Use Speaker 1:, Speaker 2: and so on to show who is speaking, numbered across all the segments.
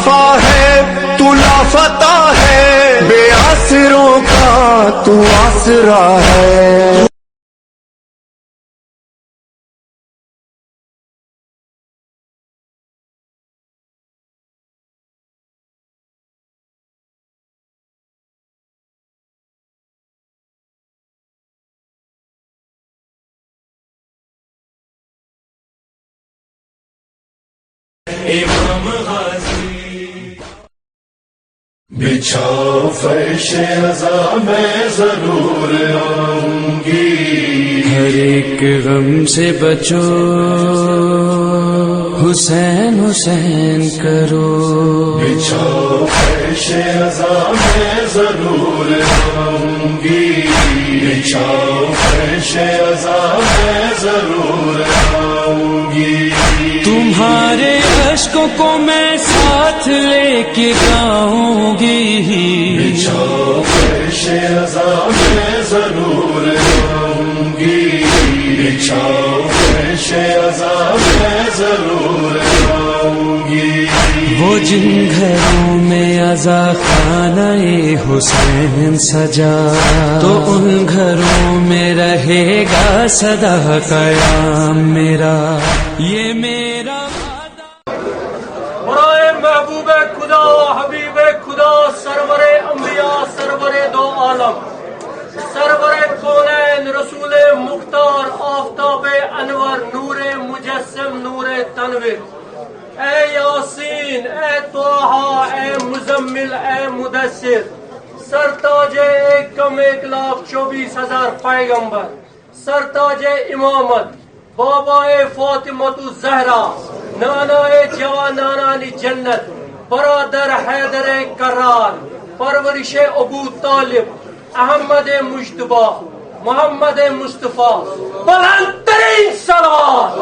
Speaker 1: वफा है तू लापता है, बेआसरों का तू आसरा है।
Speaker 2: इमाम बिछाओ फर्श रज़ा मैं जरूर आऊंगी,
Speaker 3: हर एक गम से बचो हुसैन हुसैन करो।
Speaker 2: बिछाओ फर्श रज़ा मैं जरूर आऊंगी, बिछाओ फर्श रज़ा मैं जरूर आऊंगी।
Speaker 3: तुम्हारे अश्कों को मैं साथ लेके गाऊंगी,
Speaker 2: बिछाओ फर्श रज़ा मैं जरूर आऊंगी, बिछाओ फर्श रज़ा मैं जरूर आऊंगी।
Speaker 3: वो जिन घरों में अज़ा खाना-ए हुसैन सजा, तो उन घरों में रहेगा सदा कयाम मेरा, ये मेरा
Speaker 4: बराए महबूब खुदा हबीब खुदा सरवरे अंबिया सरवरे दो आलम सरवरे कौनैन रसूले मुख्तार आफ्ताबे अनवर नूरे मुजस्सिम नूरे तनवीर। ए यासीन ए तोहा ए मुजम्मिल ए मुदस्सिर, सरताजे 1,24,000 पैगंबर, सरताजे इमामत बाबाए फातिमतु ज़हरा, नानाए जवानानी जन्नत, बरादर हैदर करार, परवरिशे अबू तालिब, अहमद मुश्तबा, मोहम्मद मुस्तफा, बुलंदतरीन सलावत।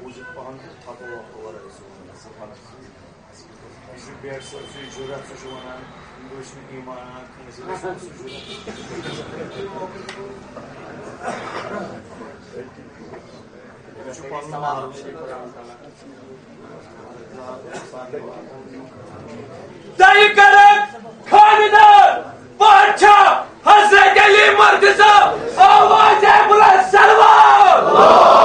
Speaker 5: Buzit pahan tato var Bizim bir sözü cüret suçumanan, Induş'un imana, kınızı suçu
Speaker 4: Dayı Karım, Kanıda, Bahçe, Hazreti Ali Mırkızı, Avaz-ı Bulat Salvan!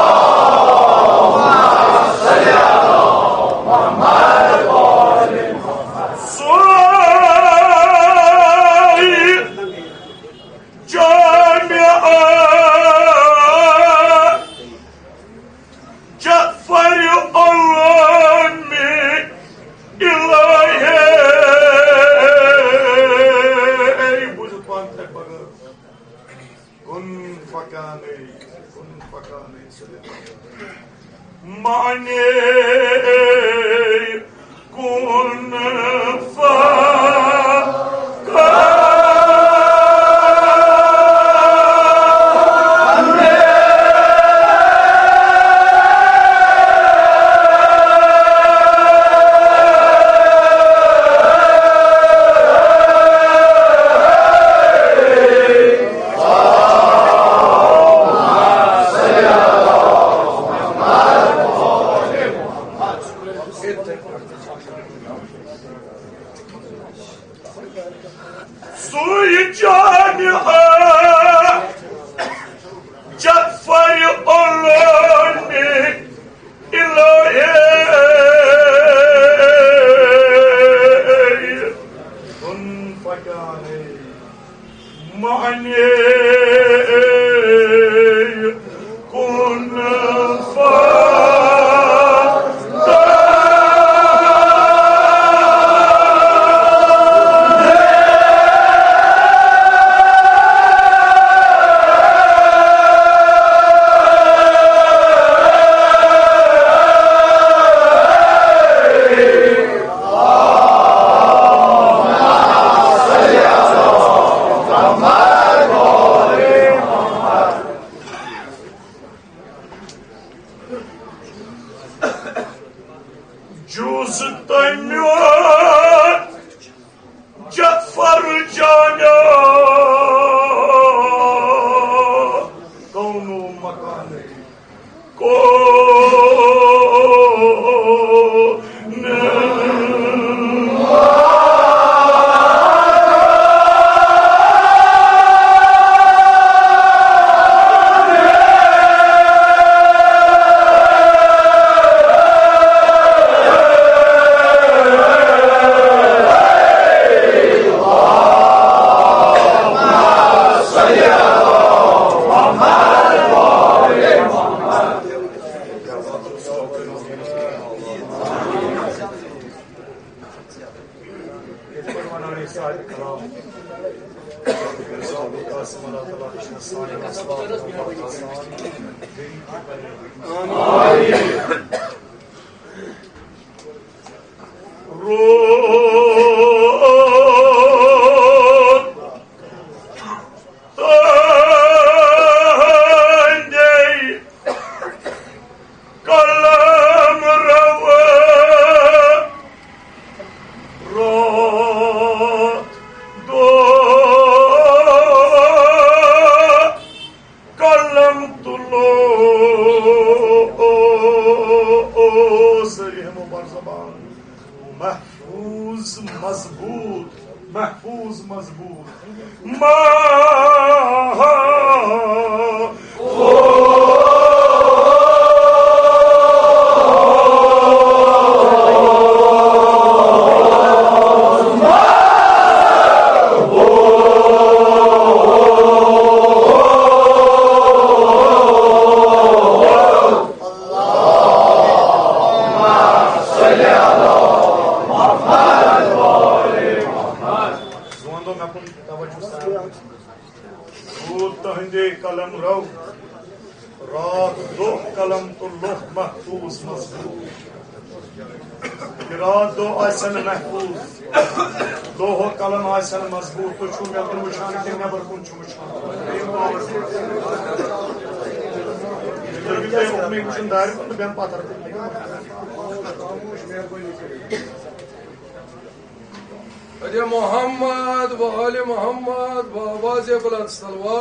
Speaker 6: अरे मोहम्मद व आले मोहम्मद बाबाज बुलंद सलवात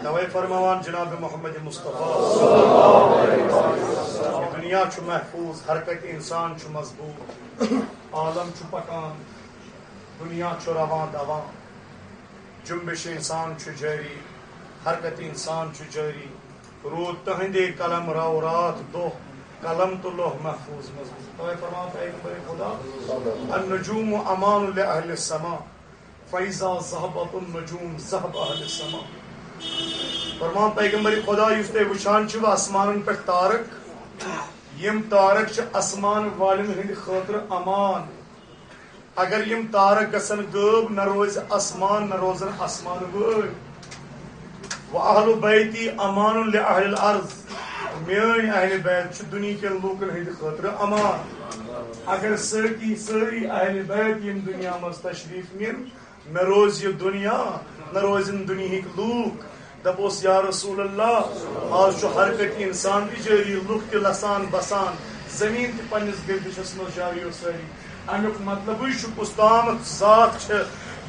Speaker 5: नवे फरमान जनाब मोहम्मद मुस्तफा दुनिया छु महफूज हरकत इंसान छु मजबूत आलम छु पकान दुनिया छु रवां दवां जुम्बिश इंसान छु जारी हरकत इंसान छु जारी रूद तहंदे कलम राव रात दो कलम तो लोह महफूज मजबूत तवे फरमान पैगंबर खुदा अन्नुजूम अमान लिअहल समा फैजा ज़हबतुन नजूम ज़हब अहल समा फरमान पैगंबर खुदा युस ते वुचान छु आसमानन पे तारक यम तारक च आसमान वालन हिंद खातिर अमान अगर यम तारक गसन गब न रोज आसमान न रोजन आसमान वल व अहलु बैती अमान लिअहल अर्ज मेन अहल बैत च दुनिया के लोकन हिंद खातिर अमान अगर सारी अहल बैत यम दुनिया मज तशरीफ निन न रोज ये दुनिया न रोजन दुनिया लूक दपोस या रसूल अल्लाह आज जो हरकत इंसान भी जारी लुक के लसान बसान जमीन ते पन्निस गर्दिशस मज जारी सारी अमुक मतलब कुस्ताम जात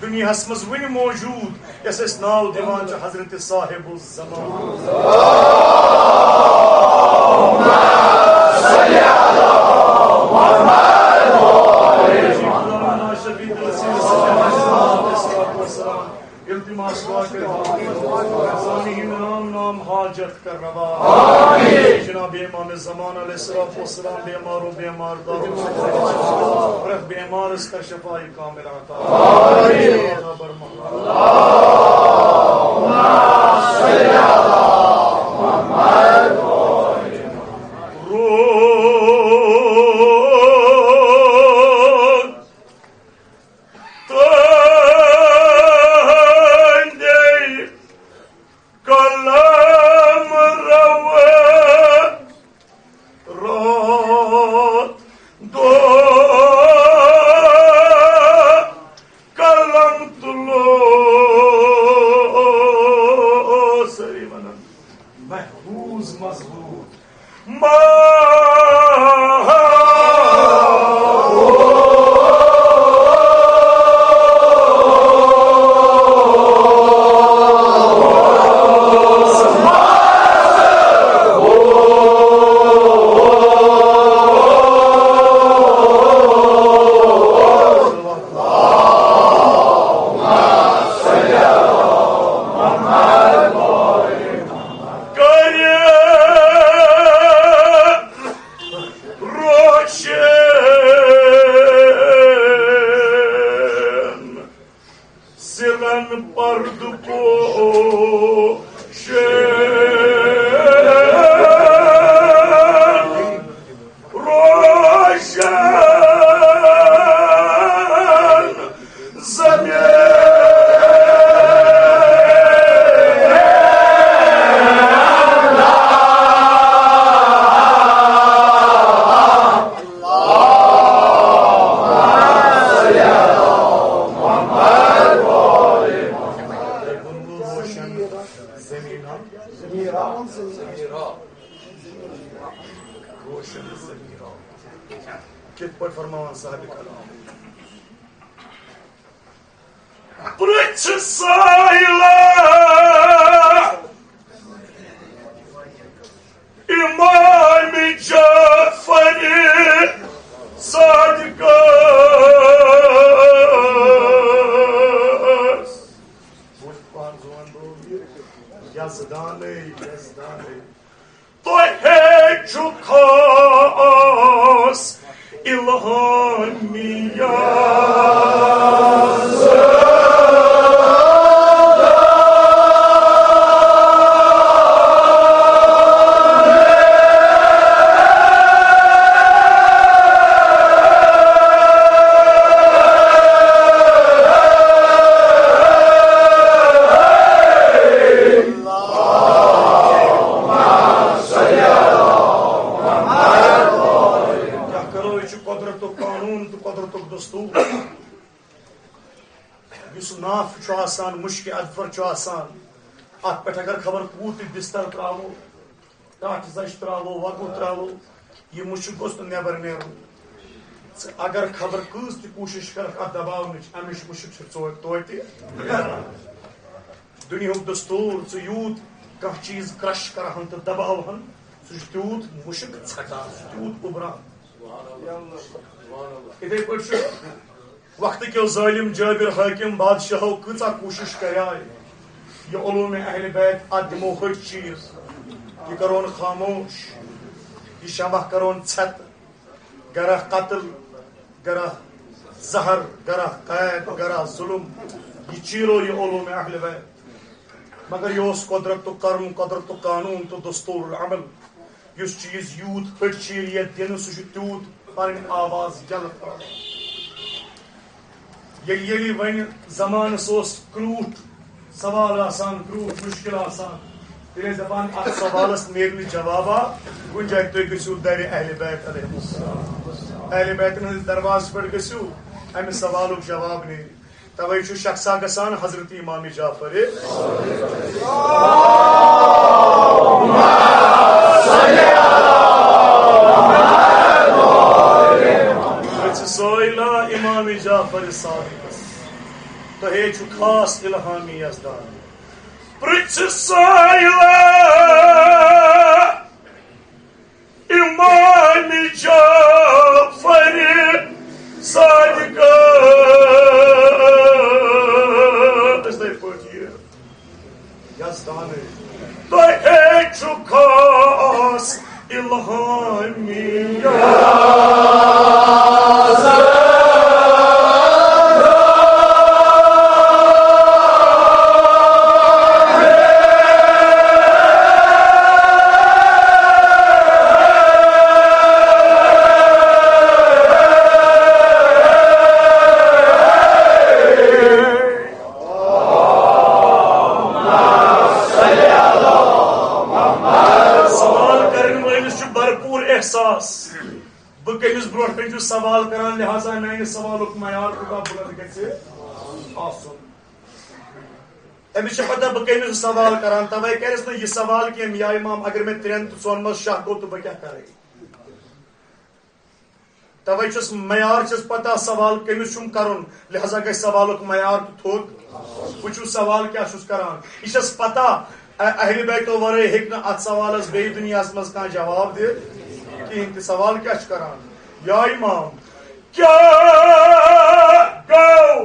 Speaker 5: दुनिया मज वन मौजूद यस नाव दिवान हजरत साहिबुल ज़मान इल्तिमास नाम नाम हाजत कर रवा जनाब इमाम ज़मान अलैहिस्सलाम बीमारों बीमार दारुल बीमार इसका शफाई कामिल अता आसान मुश्क अदफर आसान अत पे अगर खबर कूत बिस्तर त्रो कट जश त्रो वगु त्रो यह मुश्क गोस नबर नेर अगर खबर कस कोशिश कर दबाव अमिश मुश्क तोते दुनिया दस्तूर यूत कह चीज क्रश करान तो दबावान सह तूत मुश्क छटान तूत उबरान इथे पे वक्त के जालिम जाबिर हाकिम बादशाहो कचा कोशिश कराए ये उलूम अहल बैत अत दिमो हट चीज ये करोन खामोश ये शमह करोन छत गरह कत्ल गरह जहर गरह कैद गरह जुल्म ये चीरो ये उलूम अहल बैत मगर ये कुदरत तो कर्म कुदरत तो कानून तो दस्तूर अमल युस चीज यूत हट चीर ये दिन सह तूत पन आवाज जल ये वन जमान क्रूट सवाल आसान क्रूट मुश्किल आसान ये दपान अत सवालस नेर जवाबा कुन जाए तुम गो दर अहल बैत अहल बैतन दरवाज पे गो अमि सवाल जवाब नेर तवे शख्सा गसान हजरत इमाम जाफर सोइला इमाम जाफर सादिक तो हे खास इल्हामी यजदान पृछ सोइला इमाम जाफर सादिक यजदान तो हे खास इल्हामी सवाल करान लिहाजा मैं सवाल मयार बुलंद अमिस पता बह कमिस सवाल करान तवे कर यह सवाल कह या इमाम अगर मैं 3 तो 4 मज शाह गो तो बह क्या कर तवे मयार पता सवाल कमिस कर लिहाजा गई सवाल मयार तो थोत बह सवाल क्या करान यह पता अहल बैतो वरे हेक अत सवालस बे दुनिया मज कह जवाब दे कहें सवाल क्या करान या इमाम क्या गौ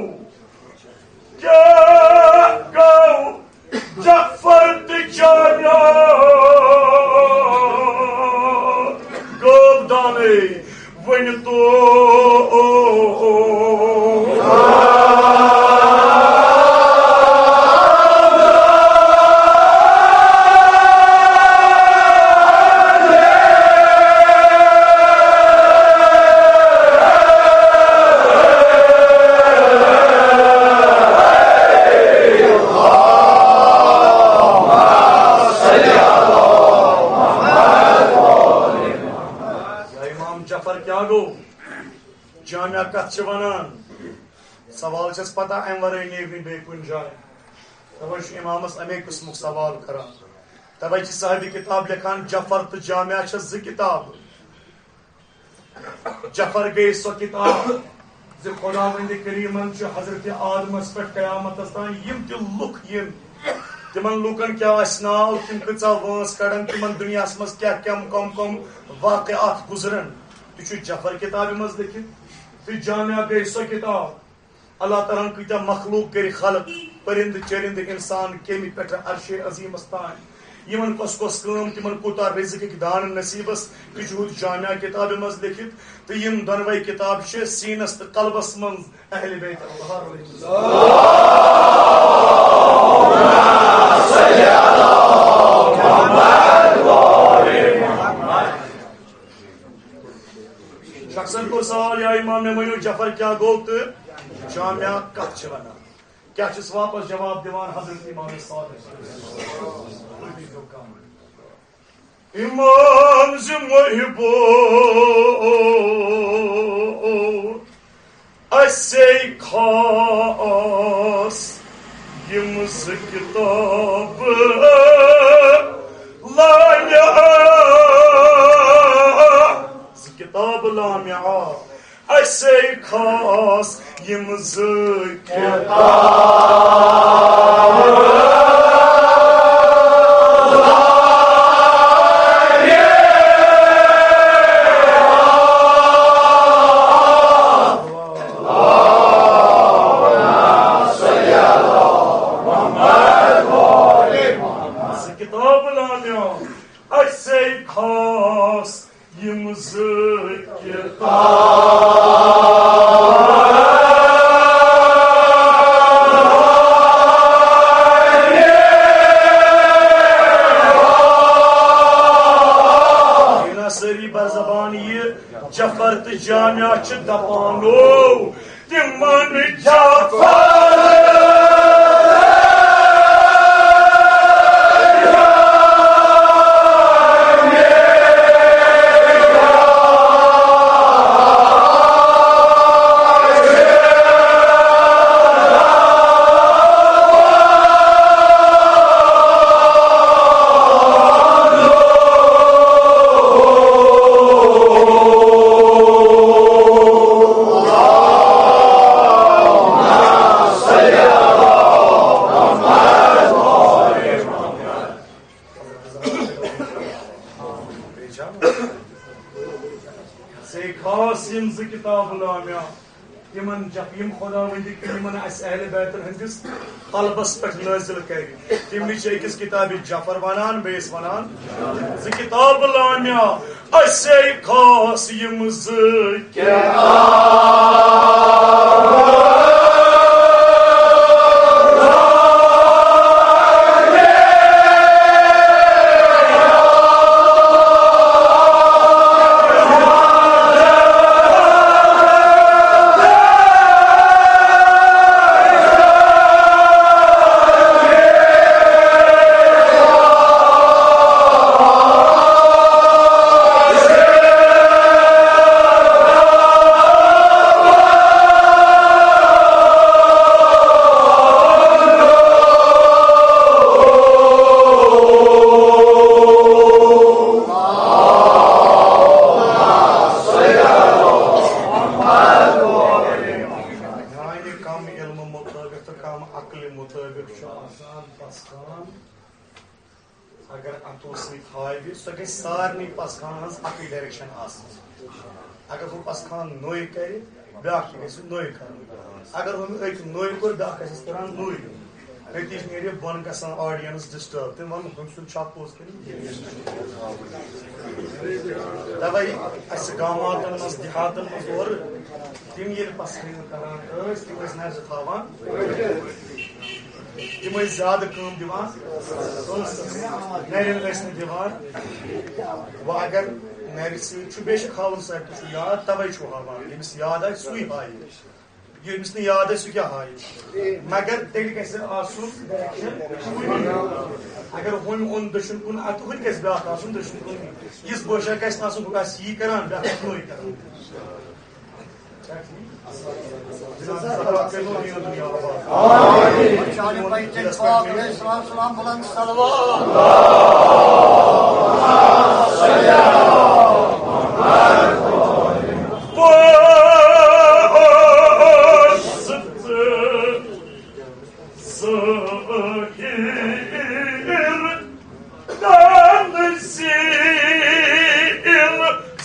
Speaker 5: जफर तिजाना गोदाने वन तो जामिया कत वनान सवाल पता अम वर नेर बे कुन जाए तवे इमामस अमे किस्म सवाल करान तवे साहिब किताब लिखान जफर तो जामिया 2 किताब जफर गई सो किताब खुदावंद करीमन हजरत आदमस पे कयामत तान यम त लुक यम तिमन लुकन क्या नाव तिम कचा वंस कड़न तिमन दुनिया मज क्या कम वाकयात गुजरन तु जफर किताब मज लिखित तो जामिया गई सो किताब अल्लाह तआला कत मखलूक कर खलक परिंद चरिंद इंसान केमि पे अर्शे अजीमस तान यमन कस कम तिमन कोता रिज़्क़ दान नसीबस तु जामिया किताब मज लिखित तो यम दोनवे किताब सीनस तो कल्बस मन अहल बैत शख्सन को सवाल या इमाम ने मनु जफर क्या गो तो जामिया कत वना क्या वापस जवाब दिवान हजरत इमाम सादिक इमाम मुहिबो असे खास yım kitab lamia kitab lamia I say cause yım kitab I say cause yım Jafer te camia ç dapano timman Jafer Yim Khudavandi ki yimन Ahl Bayt hindis qalbas pet nazil kari timni çekis kitabı Jafer vanan beys vanan z kitab lamia I say cause yim सारनी पसखान अकई direction अगर वो पसखान नोई करे ब्याख नोई कर अगर वो नोई कर ब्याख कर नोई नतीज नीर बन गसान ऑडियंस डिस्टर्ब तम वन हम छाप पोज कर तवे गामातन मज देहातन मज और तम ये पसखान करान तम नज थावान तम ज्यादा कम दिवान नरन दिवान वह अगर नर बेशक हावन सा याद तवे हावान यमिस याद आए सू हाय यमिस याद आए सह क्या हाय मगर तेल अगर हम ओन दशुन कुन अत हूं ब्या दशुन कुन यस बोशा गि बह यी करान ब्या नोई करान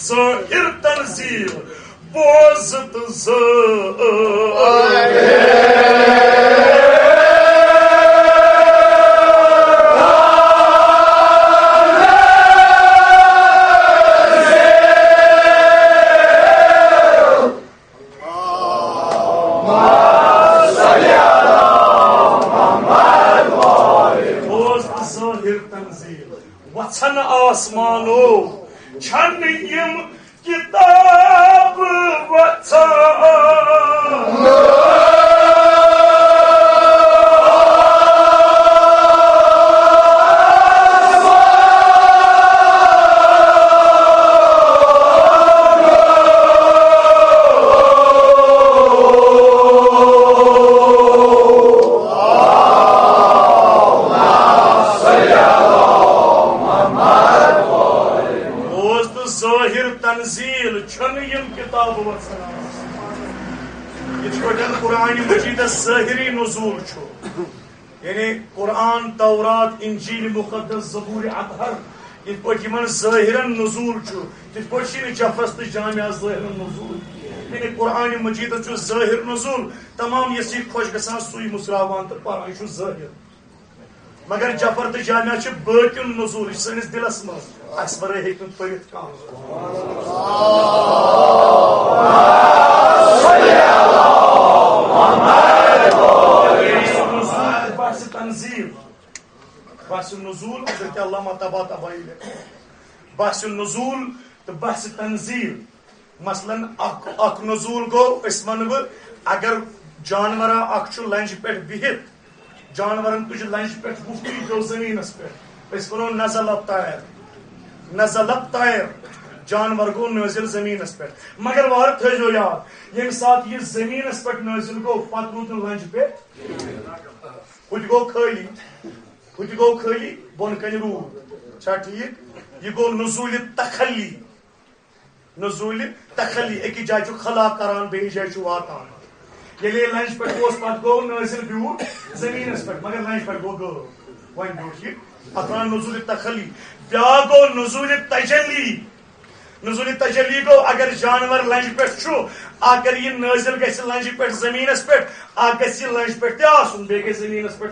Speaker 5: Zakir tanzil bozut वत्सन आसमानो छन यम किताब वत्सन तंजील छन यम किताब वसलाम ये कुरान मजीद ज़ाहिरी नुज़ूल छु यानी कुरान तौरात इंजील मुक़द्दस ज़बूर अतहर इत पट यमन ज़ाहिरन नुज़ूल छु तित पट छि जफरस तो जामिया ज़ाहिरन नुज़ूल यानी कुरान मजीद छु ज़ाहिर नुज़ूल तमाम यसी खुश गसान सुई मुस्रावान तो परान छु ज़ाहिर मगर जफर तो जामिया छु बातिन नुज़ूल सनिस दिलस मज अक्सर हेकन पढ़ित काम तंजील बहस नुज़ूल अल्लाह तबा तबाई बहस नुज़ूल तो बहस तंजील मसलन अख नुज़ूल गो वन अगर जानवरा अख लंज पे बिहित जानवरन तुझ लंज पे गुफ्ती जो जमीनस पे वनो नज़ल तैर जानवर गो नाजिल जमीनस पे मगर वार थो याद ये साथ ये जमीनस पे नाजिल गो पत रूद लंज पे हुत गो खाली बोन कन रूद छा ठीक यह गो नुज़ूल तखली एक जाय खला करान बे जाय वातान ये लंज पे पत गो नाजिल ब्यूट जमीनस पे मगर लंज पे गो गो वन ब्यूट अत नुज़ूल तखली ब्या गो नुज़ूल तजली गो अगर जानवर लंज पे अगर यह नाजिल गि लंज पे जमीनस पे गि लंज पे तुन बे जमीनस पे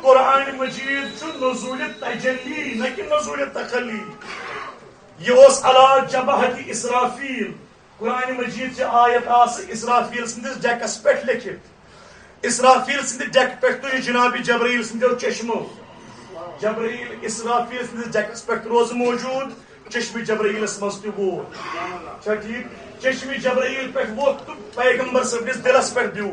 Speaker 5: कुरान मजीद नुज़ूल तजली न कि नुज़ूल तखली यह अला जबहत इसराफील कुरान मजीद से आयत इसराफील सन्दस डेकस पे लिखित इसराफील सद डेक पे तुझ जनाबी जबरील सदो चश्मो जबरील इसराफील सदस डेकस पे रोज मौजूद चश्मी जबरीलस मज वो ठीक चश्मी जबरील पे वो तो पैगंबर सबनिस दिलस पे दू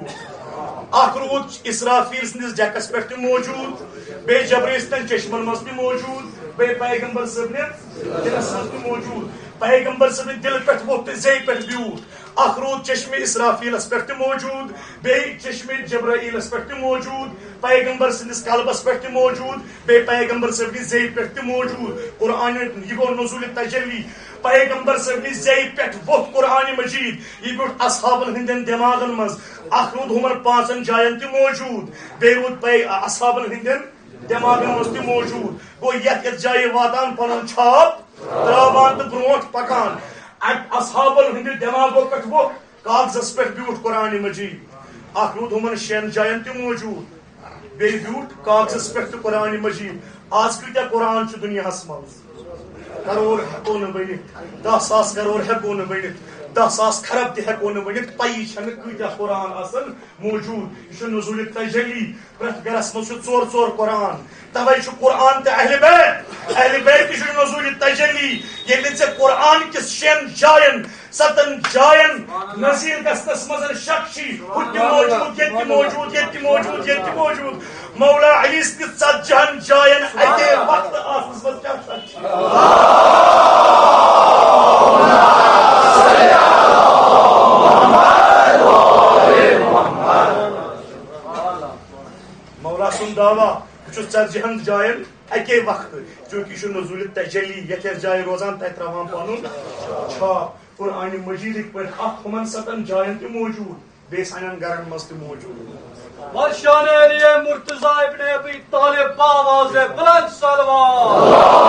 Speaker 5: अख रूद इसराफील सदस डेकस पे मौजूद बे जबरील चश्मन मज मौजूद बे पैगंबर सबनिस दिलस मज मौजूद पैगंबर सब दिल पे वो जे पे ब्यूट अख रूद चश्मे इसराफीलस पे मौजूद बे चश्मे जबराइलस पे मौजूद पैगंबर सदिस कल्बस पे मौजूद बे पैगंबर सब जे पे मौजूद कुरान यह गो नुज़ूल तजली पैगंबर सब जे पे वो कुरान मजीद यह गो असहाबन हिंदन दिमागन मज अख रूद हुमर पांचन जायन त मौजूद बे रूद असहाबन हिंदन दिमागन मज त मौजूद गो यत जाय वातान पन छाप त्रावान तो ब्रोट पकान असहाबल हिंद दिमागो पे वो कागजस पे ब्यूट कुरान मजीद अख रूद हुमन शेन जायन त मौजूद बे ब्यूट कागजस पे कुरान मजीद आज कत्या कुरान दुनिया मज करोड़ हेको न बनित 10,000 करोड़ हेको न बनित 10,000 खरब त हेको न बनित पई छन कत्या कुरान आसन मौजूद यह नुज़ूल तजली प्रत गरस मज 4 कुरान तवे कुरान तो अहले बैत नुज़ूल तजली ये कुरान किस 6 जायन 7 जायन नज़ीर गस्तस मजन शख्शी मौजूद मौला अली 7 जायन अके वक्त आसमस मज क्या शख्शी मौला सुन दावा 7 जायन अके वक्त चूंकि नुज़ूल तजली यथ जाय रोजान तथ त्रावान पनुन छाप कुरान मजीद पे 7 जायन त मौजूद बे सानन गरन मज त मौजूद
Speaker 4: वर्षान अली मुर्तज़ा इब्न अबी तालिब बावाज़ बुलंद सलवात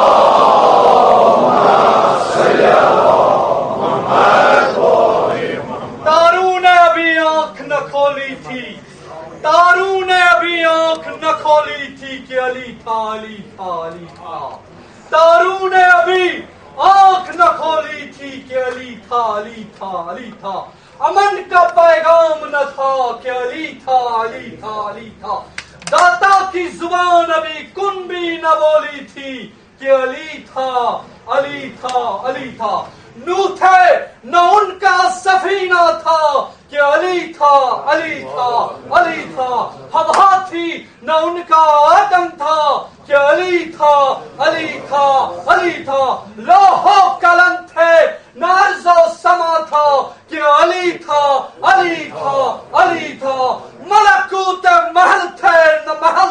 Speaker 4: तारू ने अभी आंख न खोली थी तारू ने अभी आंख न खोली थी कि अली था तारू ने अभी आंख न खोली थी कि अली था अमन का पैगाम न था कि अली था दाता की जुबान अभी कुन भी न बोली थी कि अली था नूह थे न उनका सफीना था कि अली था हवा थी न उनका आदम था कि अली था लोहो कलम थे न अर्ज़ो समा था कि अली था मलकूत महल थे न महल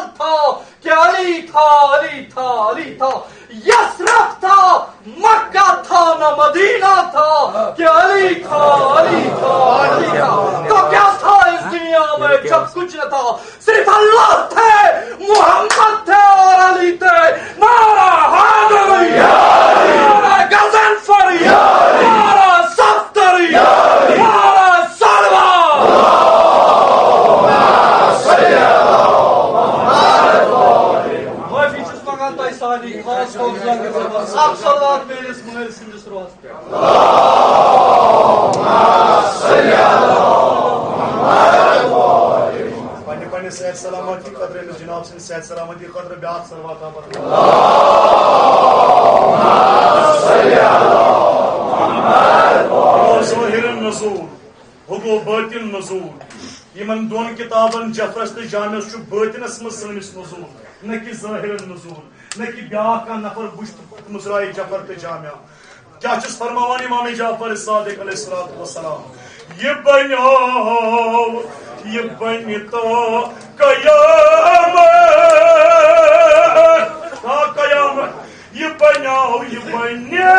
Speaker 4: सिर्फ अल्लाह थे, मोहम्मद थे और अली थे। नारा हैदरी, नारा गजनफरी, नारा सफ्तरी, नारा सलवा। मैं बीच मकान तय सानी खास कौशल के बाद आप सलात मेरे मुनर सिंह सुराज पे
Speaker 5: पंडित सैयद सलामती कदर जनाब सिंह सैयद सलामती कदर ब्याह सरवाता नजूर हुगो बातिन नजूर यमन दोन किताबन जफरस तो जामिस बातिनस मज सनमिस नजूर न कि जाहिरन नजूर न कि ब्याह का नफर बुश्त मुसराई जफर तो जामिया क्या चीज फरमावान इमाम जाफर सादिक अलैहिस्सलातु वस्सलाम ये बनता कयामत ये बनाओ ये बन्या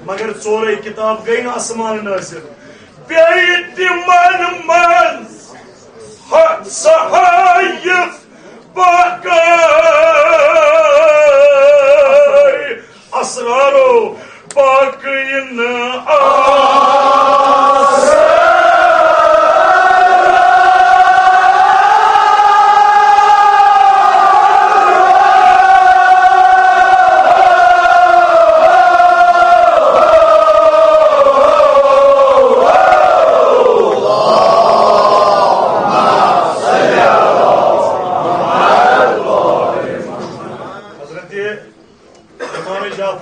Speaker 5: मगर चोरे किताब गई ना आसमान नाजिल बेत मन मन सहायफ बाकाय असरारो बाकिन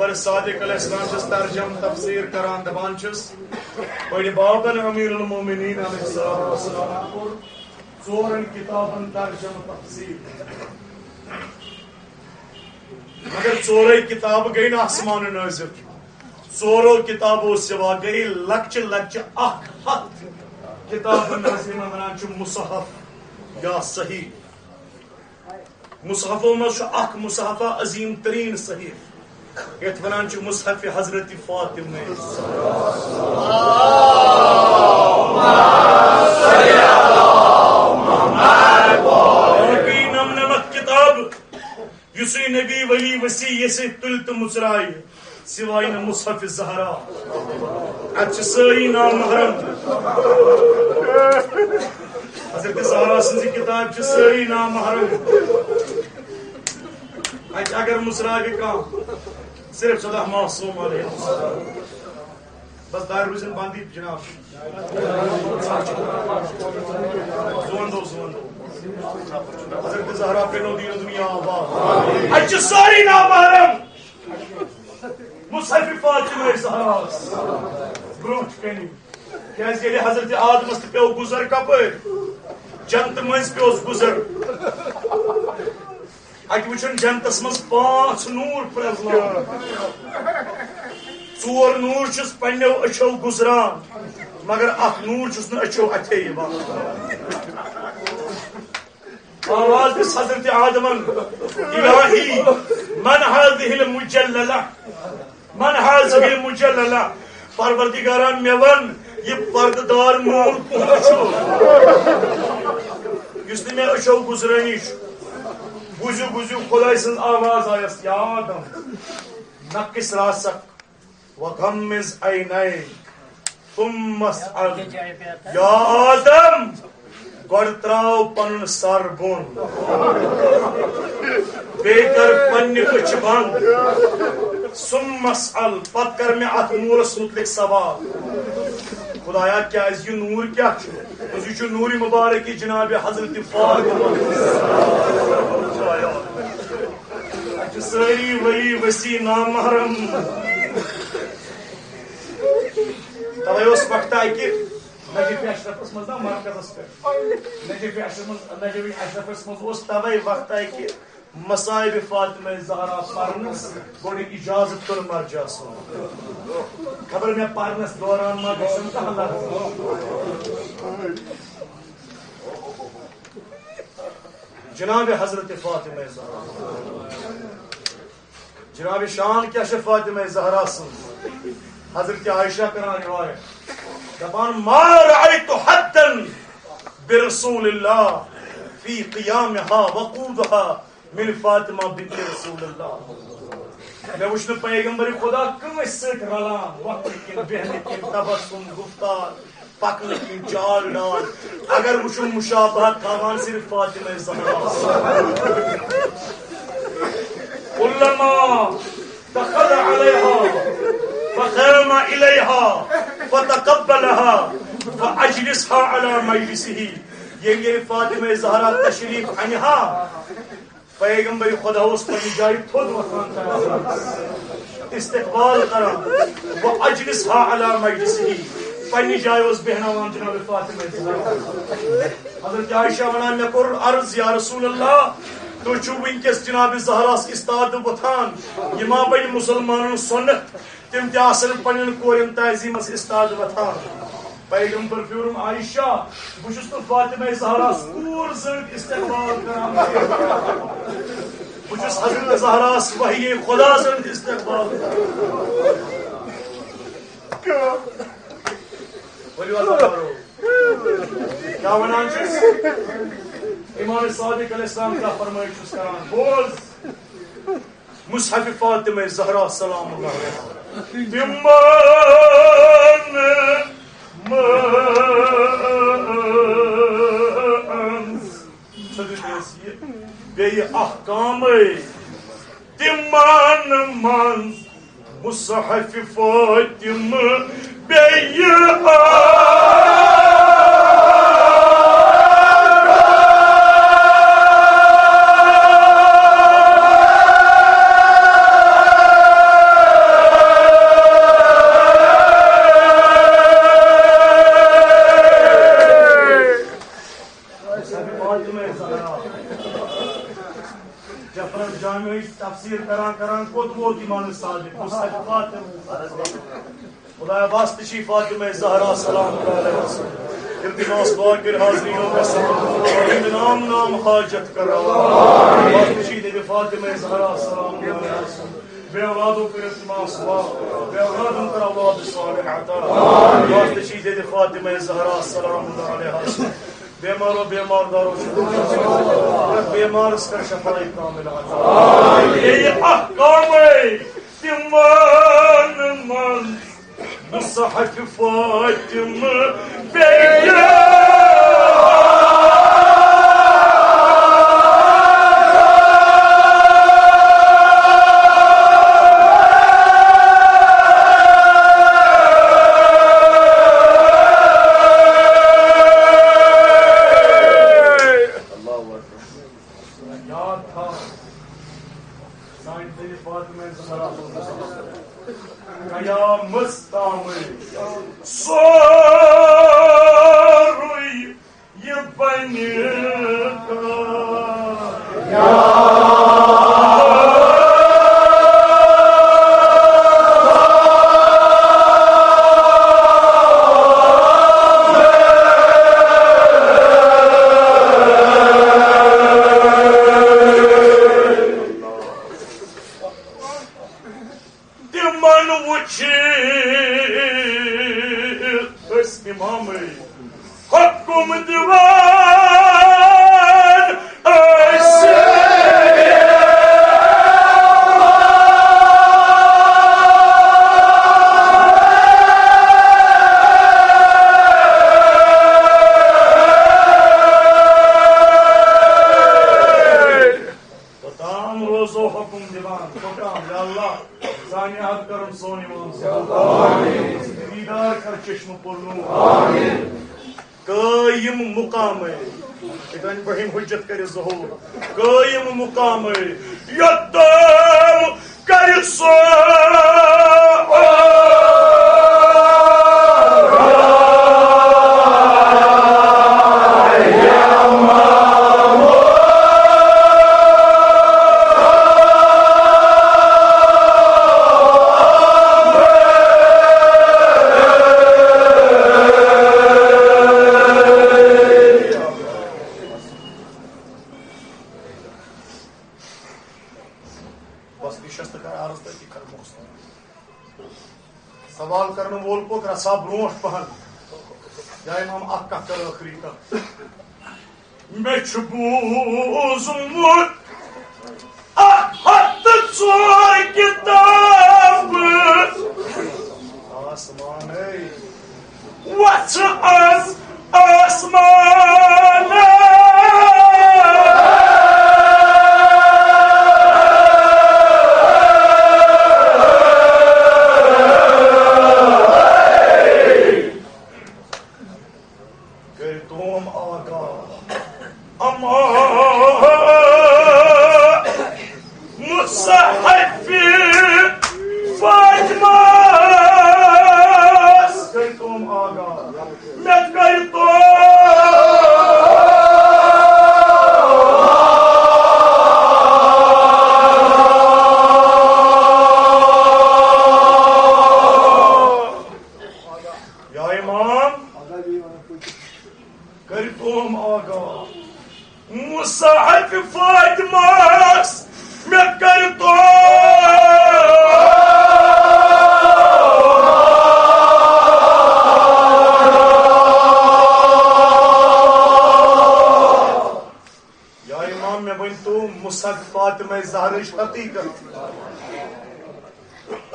Speaker 5: खबर सादिक अलैहिस्सलाम जिस तर्जम तफसीर करान दबान छस बड़ी बाबन अमीरुल मोमिनीन अलैहिस्सलाम और चोरन किताबन तर्जम तफसीर मगर चोरे किताब गई ना आसमान नाजिल चोरो किताबों सिवा गई लक्च लक्च अख हथ किताब नाजिल में वनान छु मुसहफ या सही मुसहफों में अख मुसहफा अजीम तरीन सही यथ वनान छु मुसहफ हजरत फातिमा किताब युसी नबी वली वसी यसे तुल तो मुसराय सिवाय न मुसहफ ज़हरा अच्छ सही नाम महरम हजरत ज़हरा सिंह किताब छ सही नाम महरम अच्छ अगर मुसरा भी का सिर्फ सदा मासूम अलैहि बस दार रुजन बांदी जनाब जुवन दो हजरत ज़हरा पे नो दीन दुनिया आबाद अच्छ सारी नाम महरम मुसहफ फातिमा ज़हरा ब्रोच कनी क्या ये हजरत आदम पे गुजर कपर जन्नत मज पे गुजर अत वुचन जन्नतस मज 5 नूर प्रजलान 4 नूर छुस पन्नो अछो गुजरान मगर अख नूर छुस न अछो अथे यवान आवाज दिस हजरत आदमन इलाही मन हाज़िहिल मुजल्लला मन हाज़िहिल मुजल्लला परवरदिगारा मेवन ये पर्ददार नूर कौन छो युसने में अछो गुजरानी बुझु बुझु खुदाई सं आवाज आयस या आदम नकिस रासक वगम्मिज ऐनैक तुम मसअल या आदम गोड़ त्राव पन सर बोन बेकर पन्ने अच बंद सुम मसअल पत कर में अत नूरस मुतलिक सवाल खुदाया क्या ये नूर क्या यह नूरी मुबारक जनाब हजरत फातिमा सारी वली वसी नामहरम तवे वक्त कि नजीफ अशरफस मज ना मरकजस पे नजीफ अशरफस मज तवे वक्त कि मसाइब फातिमा ज़हरा पढ़नस गोड़ इजाजत तुल मर्जा सो खबर में पढ़नस दौरान मा गसन कहाँ जनाब हजरत फातिमा ज़हरा जनाब शान क्या फातिमा ज़हरा सुन हजरत आयशा करान रिवायत दपान मा रअयतु हद्दन बिरसूलिल्लाह फी क़ियामिहा वक़ूदहा मिन फातिमा बिन्त रसूलिल्लाह मैं वुचन पैगंबर खुदा कस सत रलान वक्त किन बहन किन तबस्सुम गुफ्तार पकन किन चाल डाल अगर वुचन मुशाबहत थावान सिर्फ फातिमा ज़हरा उल्लमा दखल अलैहा फक़ाम इलैहा फतक़ब्बलहा फअजलिसहा अला मजलिसिही ये फातिमा ज़हरा तशरीफ अनहा पैगंबर खुदा उस पर जाय थोद वखान इस्तकबाल करा वो अजलिसहा अला मजलिसिही पन्नी जाय उस बहनावान जनाब फातिमा ज़हरा हजरत आयशा वनान में कर अर्ज या रसूल अल्लाह तो छु विनकस जनाब ज़हरा इस्ताद वथान यमा बन मुसलमानन सुन्नत तिम ते आसन पन्न कोरन ताजीमस इस्ताद वथान पैगंबर फ्यूरम आयशा बुशुस तो फातिमा ज़हरा पूर सर इस्तकबाल कराम बुशुस हजरत ज़हरा वही खुदा सर इस्तकबाल क्या वनान इमाम सादिक अलैहिस्सलाम का फरमाइश करान बोल मुसहफ फातिमा ज़हरा सलामुल्लाह अलैहा तिमान बेय अहकाम तिमान मंज मुसहफ फातिमा बेय जफर जामे तफसीर करान कोत वोत ईमान सादिक मुस्तक फातिमा खुदा अब्बास तशी फातिमा ज़हरा सलाम अलैहा इल्तिमास ज़ाकिर हाज़रीनों का सलाम नाम हाजत करो अब्बास तशी दे फातिमा ज़हरा सलाम अलैहा बे औलादों पर इल्तिमास हुआ बे औलादों पर औलाद सालिह अता अब्बास तशी दे फातिमा ज़हरा सलाम अलैहा बीमार बीमारदारों बीमार का शफाई कामिल ये अहकाम तिमान मन मुसहफ फातिमा बेया सवाल करने वोल को रसा ब्रोश पहन या इमाम अक्का कर आखिरी का मैं छुबूज़मुत अहत चोर किताब आसमान है वच आज आसमान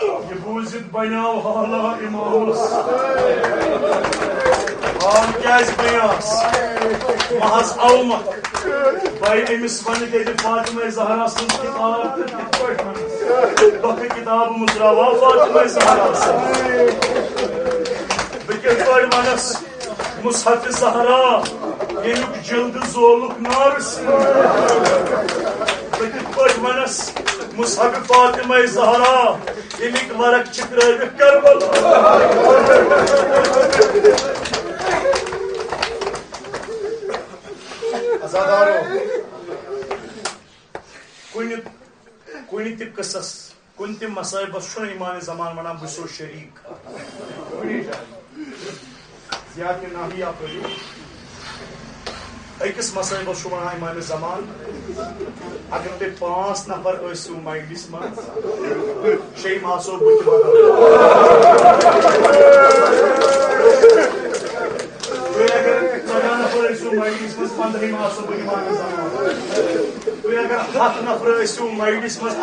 Speaker 5: ये बूजित बन्याव हाला इमामस हाल क्या बयास महज अवमत भाई अमिस वन फातिमा ज़हरा सुन किताब किताब मुजरावा फातिमा ज़हरा बह वनस मुसहफ ज़हरा येलुक जल्द जोलुक नार वनस मुसहफ फातिमा ज़हरा इलिक वरक चित्र करबला अज़ादारो कुन त कसस कुन त मसाइबस इमाम जमान वन बह सो शरीक ज्यादा नाहिया पढ़ो अकिस मसाइबस वन इमाम जमान अगर तुम 5 नफर माइंडस मज शेम आसो बुत अगर 14 नफर माइंडस मज 15 आसो बुत इमाम जमान अगर 7 नफर माइंडस मज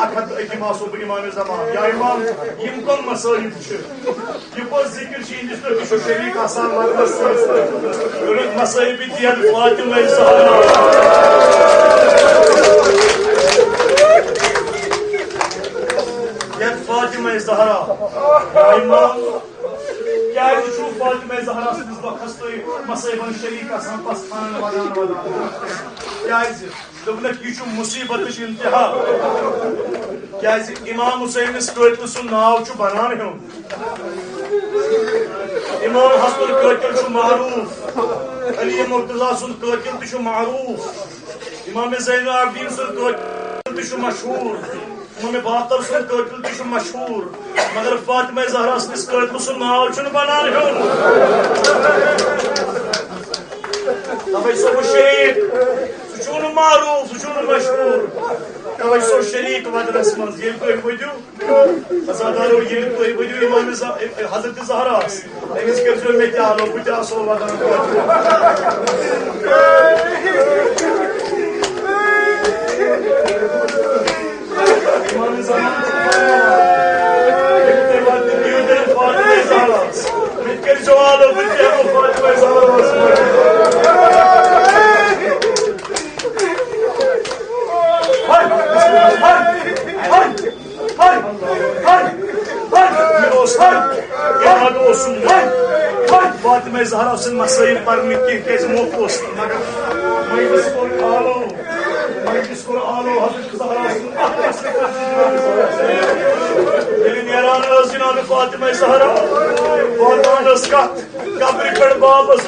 Speaker 5: 1 आसो बुत इमाम जमान या इमाम यम कम मसाइब यह जिक्र इंदिस तो शरीक आसान मसाइब दियत फातिमा ज़हरा यत फातिमा ज़हरा इमाम क्या फातिमा ज़हरा सदस वक्स तुम मसाइबन शरीक आसान पस खान वदान क्या दोपनक यह मुसीबत इंतहा क्या इमाम हुसैन कतिल सुन नाव बनान हेन इमाम हसन कतिल मारूफ अली मुर्तजा सुन कतिल मारूफ इमाम ज़ैनुल आबिदीन सुन कतिल मशहूर इमाम बाकर सुन कतिल मशहूर मगर फातिमा ज़हरा सदस कतिल सुन नाव बनान हेन तवे सो शरीक सुन मारूफ सुन मशहूर तवे सो शरीक वदनस मज ये तुम वजू अजादारो ये तुम वजू इमाम हजरत ज़हरा अमिस कर मे आलो बह आसो वदान इमाम ज़मान फातिमा ज़हरा मे कर आलो बह फातिमा ज़हरा फातिमा ज़हरा सुन मसाइब पढ़ने कह मौक मगर मजलिस कोर आलो हजरत ज़हरा नेरान जनाब फातिमा ज़हरा वातान कत कब्र पे बाबस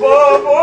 Speaker 5: बाबो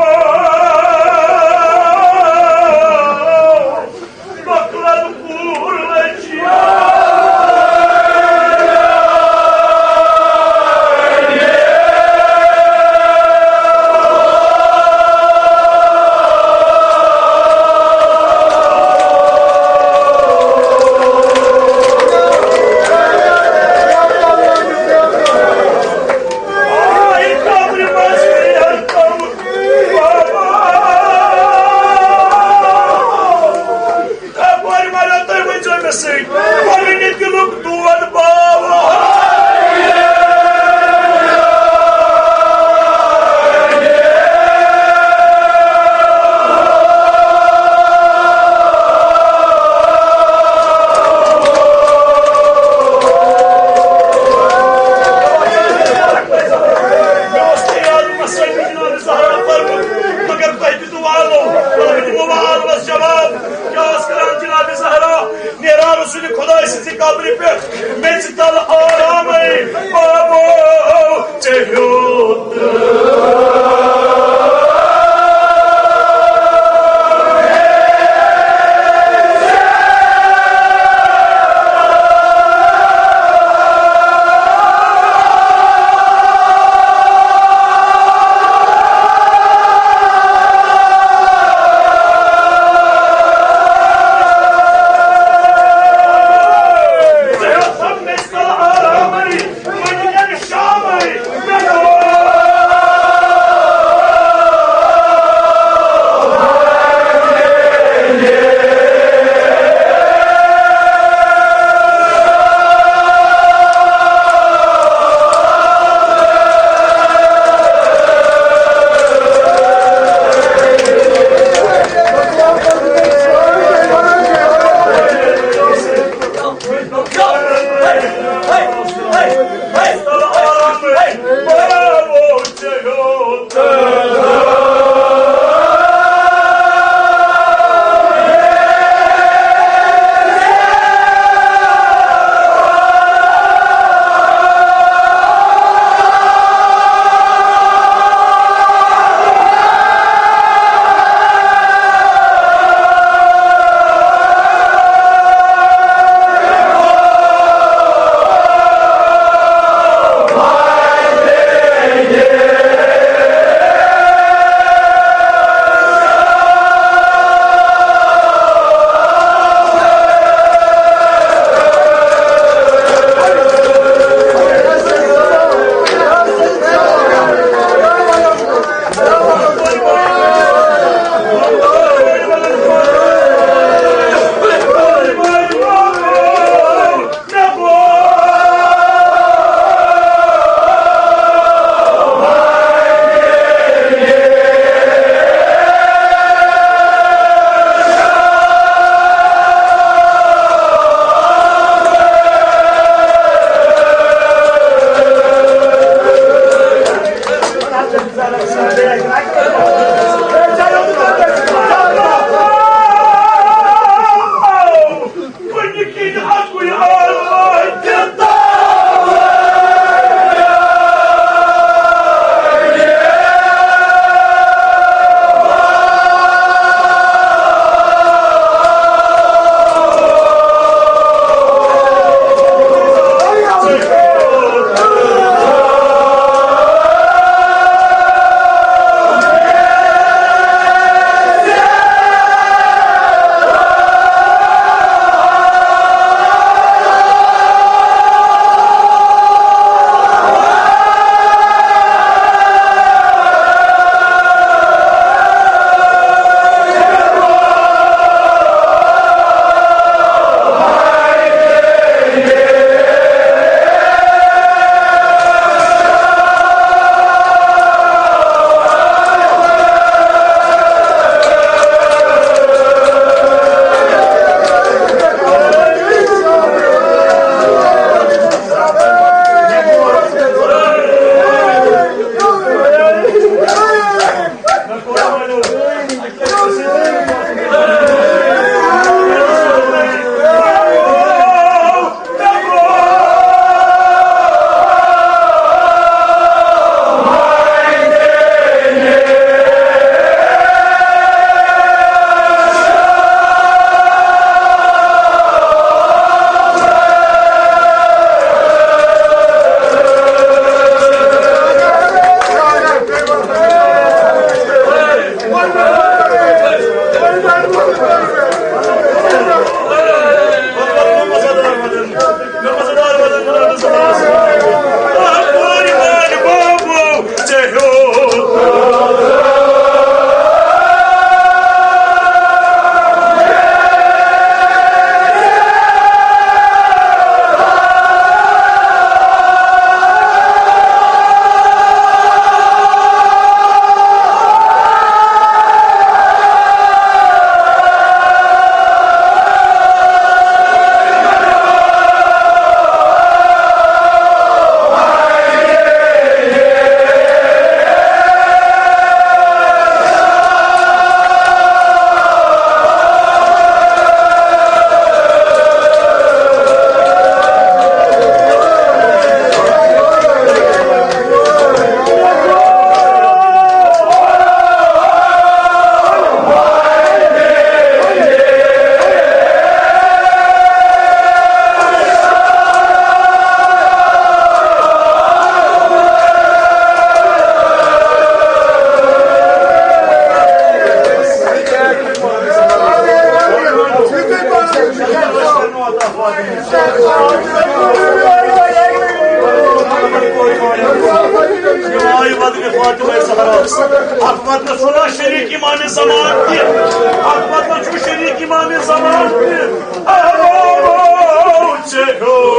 Speaker 5: Akmat Resul'a şerik imanı zamandır. Akmat Resul'a şerik imanı zamandır. Avo çekol.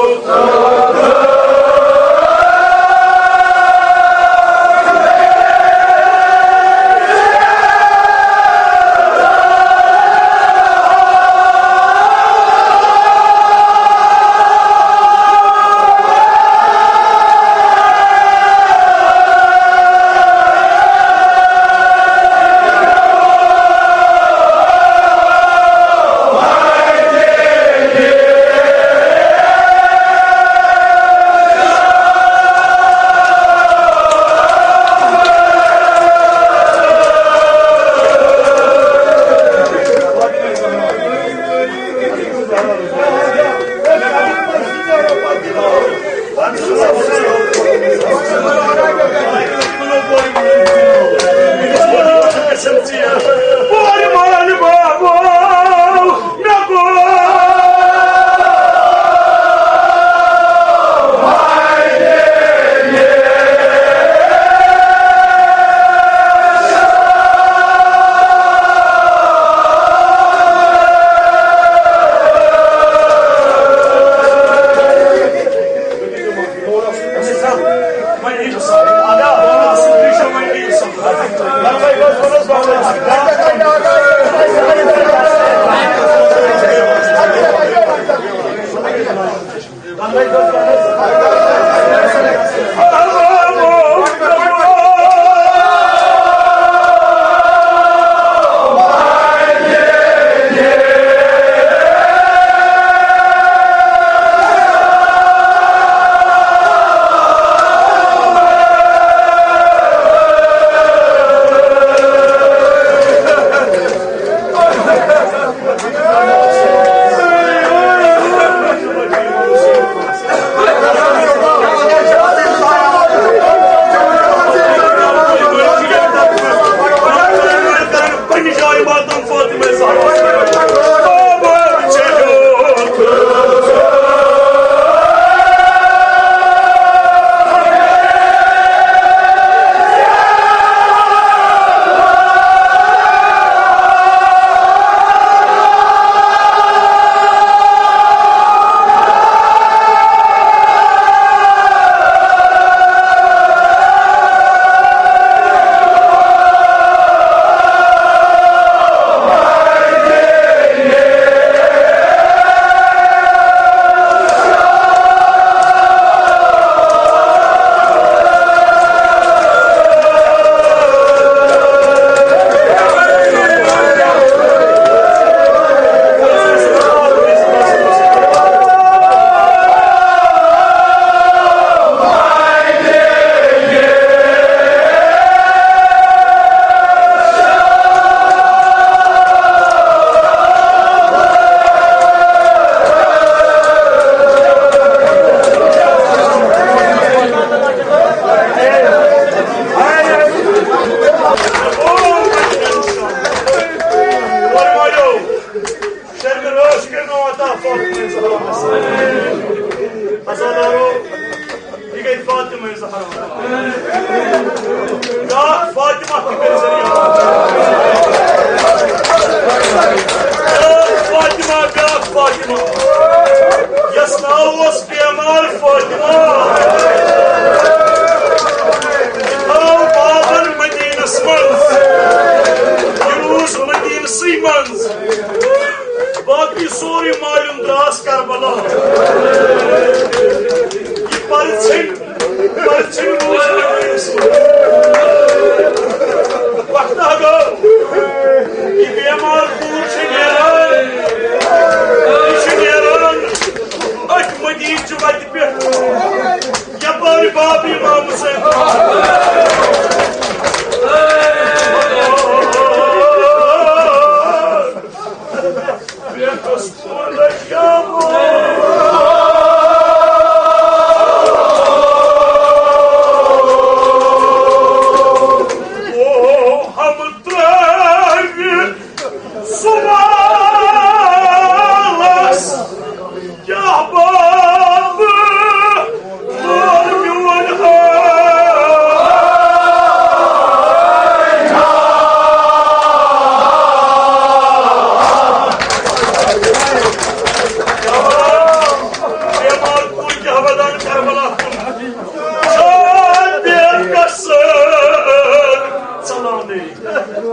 Speaker 5: दे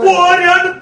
Speaker 5: कोरियन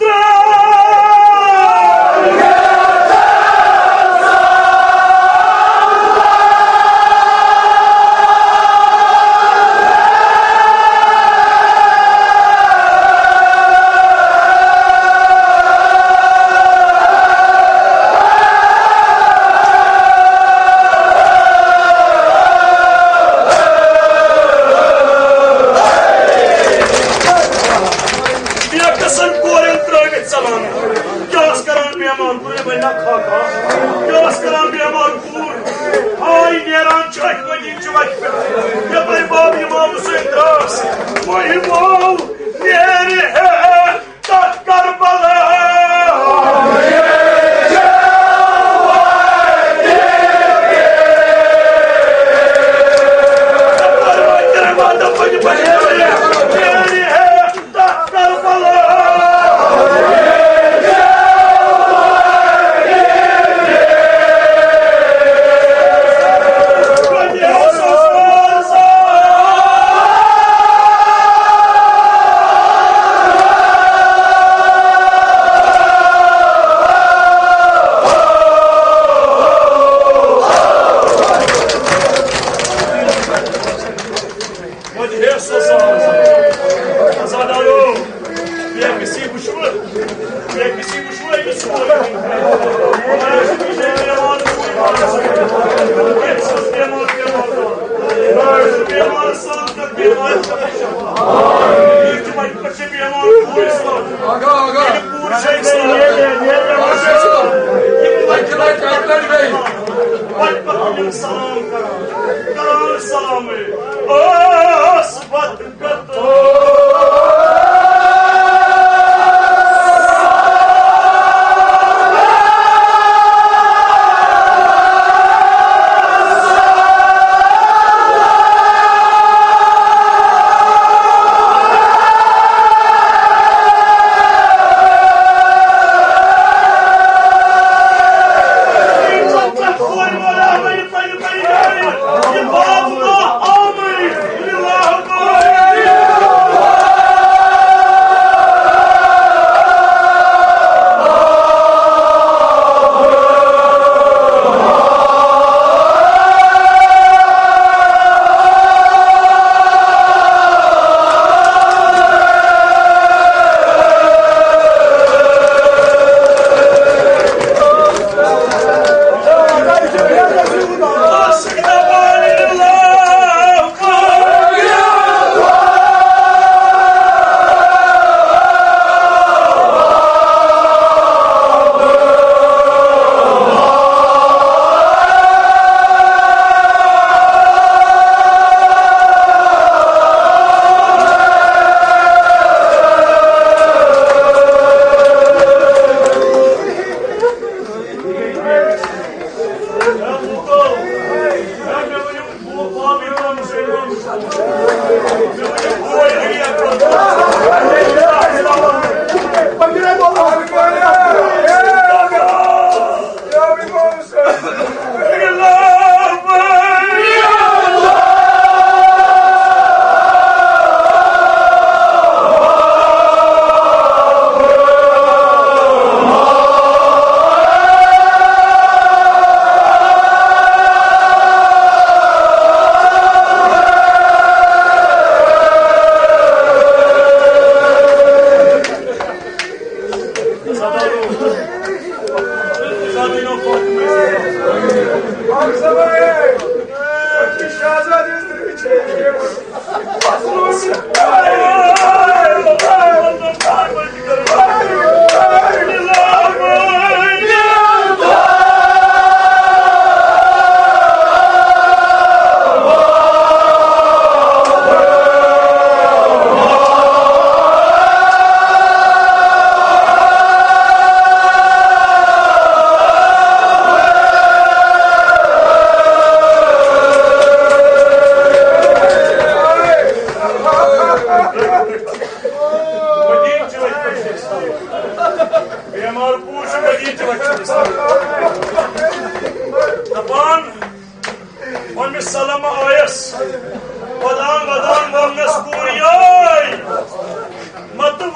Speaker 7: तो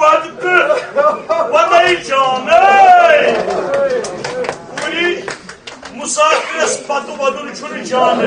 Speaker 7: वदई जान पूरी मुसाफिरस पत वदुन छुन जान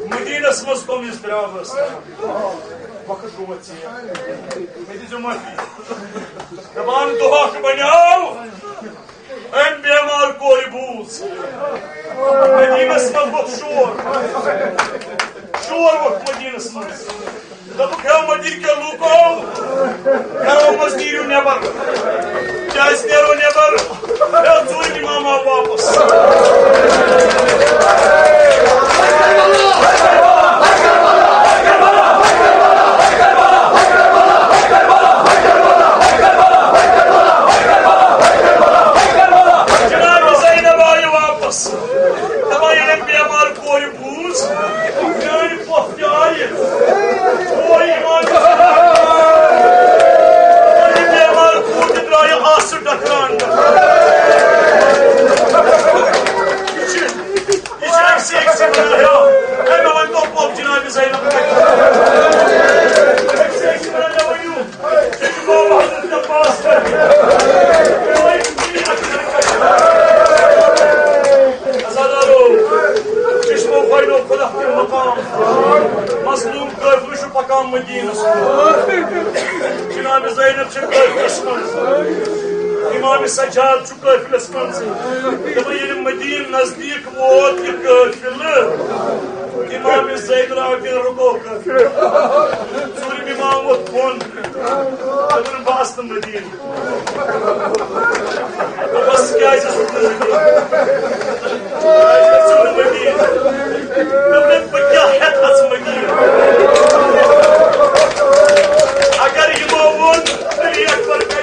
Speaker 7: Madinas mos kom izdrāvas. Vakar gods ir. Medizu mafi. Daban duhak baņau. En biemār kori būs. Madinas man vok šor. Šor vok Madinas mans. Dabuk jau Madin ke lūkau. Karo mas dīru nevar. Čais nero nevar. Jau dzūri mamā vapas. Sajjad चुका फिलस्तीन से जब ये Medina नजदीक vote ये काफिल इमाम ज़ैद राके रुको कर सूरी इमाम वो कौन तब बास्त मदीन तो बस क्या है सूरी मदीन तब क्या है तस मदीन अगर इमाम वो अली अकबर का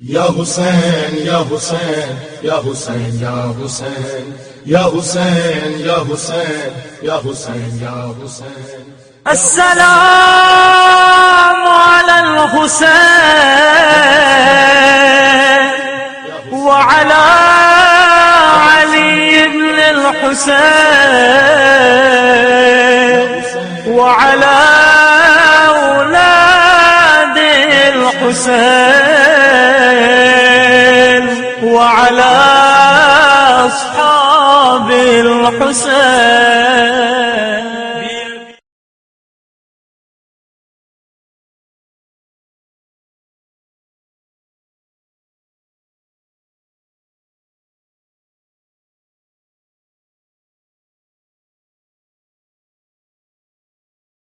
Speaker 2: Ya Hussein, Ya Hussein, Ya Hussein, Ya Hussein, Ya Hussein, Ya Hussein, Ya Hussein, Ya Hussein.
Speaker 3: السلام على الحسين وعلى علي بن الحسين وعلى أولاد الحسين وعلى أصحاب الحسين.